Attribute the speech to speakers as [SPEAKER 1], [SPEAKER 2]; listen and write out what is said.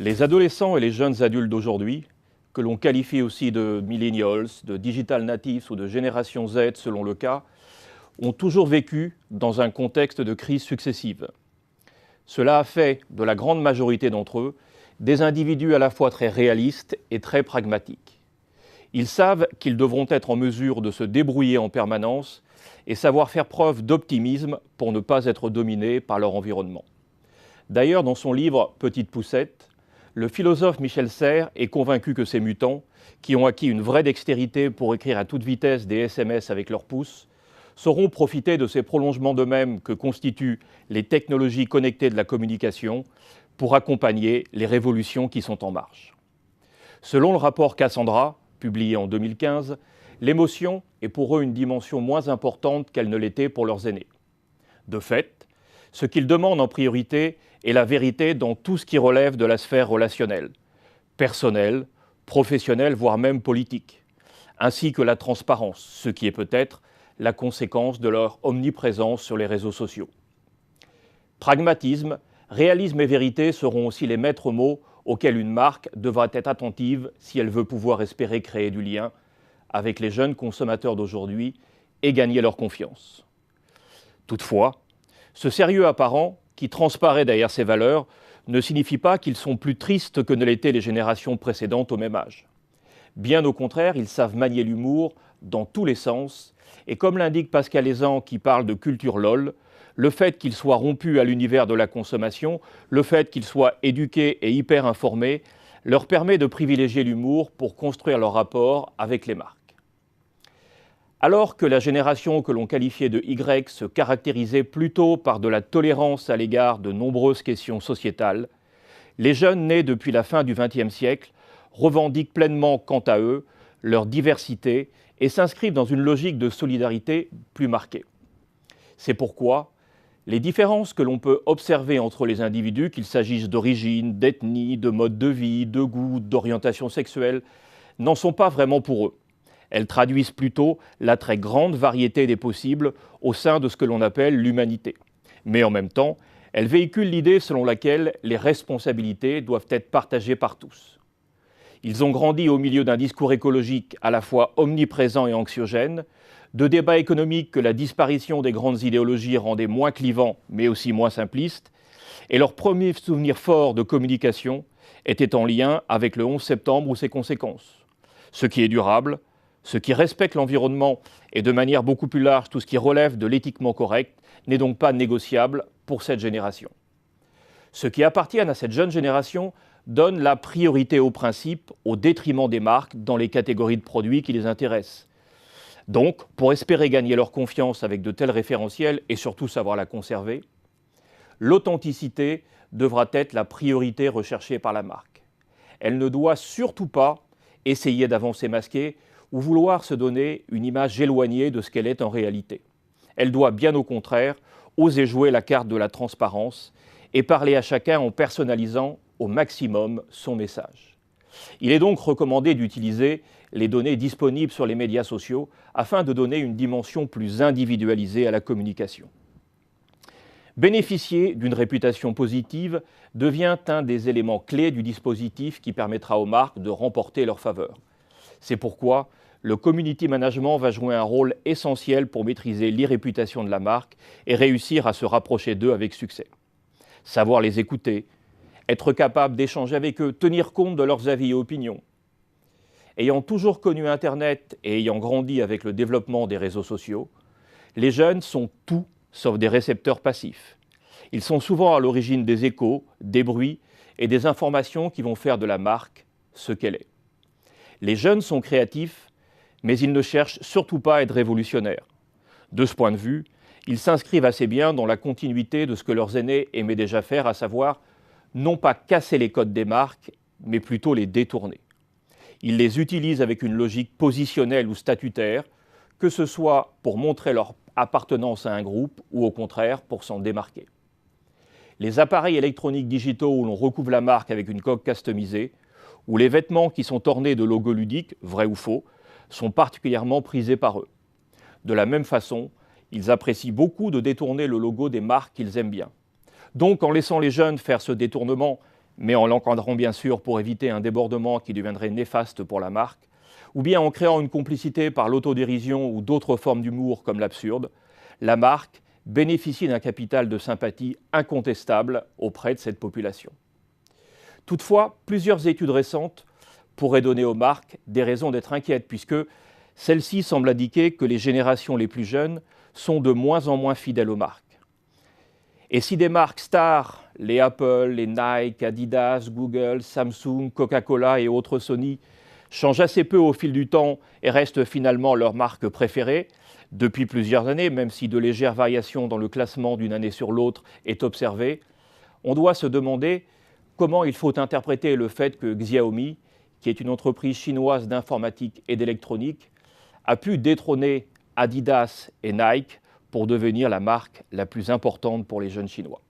[SPEAKER 1] Les adolescents et les jeunes adultes d'aujourd'hui, que l'on qualifie aussi de millennials, de digital natives ou de génération Z selon le cas, ont toujours vécu dans un contexte de crise successive. Cela a fait de la grande majorité d'entre eux des individus à la fois très réalistes et très pragmatiques. Ils savent qu'ils devront être en mesure de se débrouiller en permanence et savoir faire preuve d'optimisme pour ne pas être dominés par leur environnement. D'ailleurs, dans son livre « Petite poussette », le philosophe Michel Serres est convaincu que ces mutants, qui ont acquis une vraie dextérité pour écrire à toute vitesse des SMS avec leurs pouces, sauront profiter de ces prolongements d'eux-mêmes que constituent les technologies connectées de la communication pour accompagner les révolutions qui sont en marche. Selon le rapport Cassandra, publié en 2015, l'émotion est pour eux une dimension moins importante qu'elle ne l'était pour leurs aînés. De fait, ce qu'ils demandent en priorité est la vérité dans tout ce qui relève de la sphère relationnelle, personnelle, professionnelle, voire même politique, ainsi que la transparence, ce qui est peut-être la conséquence de leur omniprésence sur les réseaux sociaux. Pragmatisme, réalisme et vérité seront aussi les maîtres mots auxquels une marque devra être attentive si elle veut pouvoir espérer créer du lien avec les jeunes consommateurs d'aujourd'hui et gagner leur confiance. Toutefois, ce sérieux apparent, qui transparaît derrière ces valeurs, ne signifie pas qu'ils sont plus tristes que ne l'étaient les générations précédentes au même âge. Bien au contraire, ils savent manier l'humour dans tous les sens, et comme l'indique Pascal Ezan qui parle de culture LOL, le fait qu'ils soient rompus à l'univers de la consommation, le fait qu'ils soient éduqués et hyper informés, leur permet de privilégier l'humour pour construire leur rapport avec les marques. Alors que la génération que l'on qualifiait de Y se caractérisait plutôt par de la tolérance à l'égard de nombreuses questions sociétales, les jeunes nés depuis la fin du XXe siècle revendiquent pleinement, quant à eux, leur diversité et s'inscrivent dans une logique de solidarité plus marquée. C'est pourquoi les différences que l'on peut observer entre les individus, qu'il s'agisse d'origine, d'ethnie, de mode de vie, de goût, d'orientation sexuelle, n'en sont pas vraiment pour eux. Elles traduisent plutôt la très grande variété des possibles au sein de ce que l'on appelle l'humanité. Mais en même temps, elles véhiculent l'idée selon laquelle les responsabilités doivent être partagées par tous. Ils ont grandi au milieu d'un discours écologique à la fois omniprésent et anxiogène, de débats économiques que la disparition des grandes idéologies rendait moins clivants, mais aussi moins simplistes, et leur premier souvenir fort de communication était en lien avec le 11 septembre ou ses conséquences. Ce qui est durable, ce qui respecte l'environnement et de manière beaucoup plus large tout ce qui relève de l'éthiquement correct n'est donc pas négociable pour cette génération. Ceux qui appartiennent à cette jeune génération donnent la priorité aux principes au détriment des marques dans les catégories de produits qui les intéressent. Donc, pour espérer gagner leur confiance avec de tels référentiels et surtout savoir la conserver, l'authenticité devra être la priorité recherchée par la marque. Elle ne doit surtout pas essayer d'avancer masquée ou vouloir se donner une image éloignée de ce qu'elle est en réalité. Elle doit bien au contraire oser jouer la carte de la transparence et parler à chacun en personnalisant au maximum son message. Il est donc recommandé d'utiliser les données disponibles sur les médias sociaux afin de donner une dimension plus individualisée à la communication. Bénéficier d'une réputation positive devient un des éléments clés du dispositif qui permettra aux marques de remporter leur faveur. C'est pourquoi le community management va jouer un rôle essentiel pour maîtriser l'irréputation de la marque et réussir à se rapprocher d'eux avec succès. Savoir les écouter, être capable d'échanger avec eux, tenir compte de leurs avis et opinions. Ayant toujours connu Internet et ayant grandi avec le développement des réseaux sociaux, les jeunes sont tout sauf des récepteurs passifs. Ils sont souvent à l'origine des échos, des bruits et des informations qui vont faire de la marque ce qu'elle est. Les jeunes sont créatifs, mais ils ne cherchent surtout pas à être révolutionnaires. De ce point de vue, ils s'inscrivent assez bien dans la continuité de ce que leurs aînés aimaient déjà faire, à savoir non pas casser les codes des marques, mais plutôt les détourner. Ils les utilisent avec une logique positionnelle ou statutaire, que ce soit pour montrer leur appartenance à un groupe ou au contraire pour s'en démarquer. Les appareils électroniques digitaux où l'on recouvre la marque avec une coque customisée, ou les vêtements qui sont ornés de logos ludiques, vrais ou faux, sont particulièrement prisés par eux. De la même façon, ils apprécient beaucoup de détourner le logo des marques qu'ils aiment bien. Donc, en laissant les jeunes faire ce détournement, mais en l'encadrant bien sûr pour éviter un débordement qui deviendrait néfaste pour la marque, ou bien en créant une complicité par l'autodérision ou d'autres formes d'humour comme l'absurde, la marque bénéficie d'un capital de sympathie incontestable auprès de cette population. Toutefois, plusieurs études récentes pourraient donner aux marques des raisons d'être inquiètes, puisque celles-ci semblent indiquer que les générations les plus jeunes sont de moins en moins fidèles aux marques. Et si des marques stars, les Apple, les Nike, Adidas, Google, Samsung, Coca-Cola et autres Sony, changent assez peu au fil du temps et restent finalement leur marque préférée, depuis plusieurs années, même si de légères variations dans le classement d'une année sur l'autre est observée, on doit se demander comment il faut interpréter le fait que Xiaomi, qui est une entreprise chinoise d'informatique et d'électronique, a pu détrôner Adidas et Nike pour devenir la marque la plus importante pour les jeunes Chinois.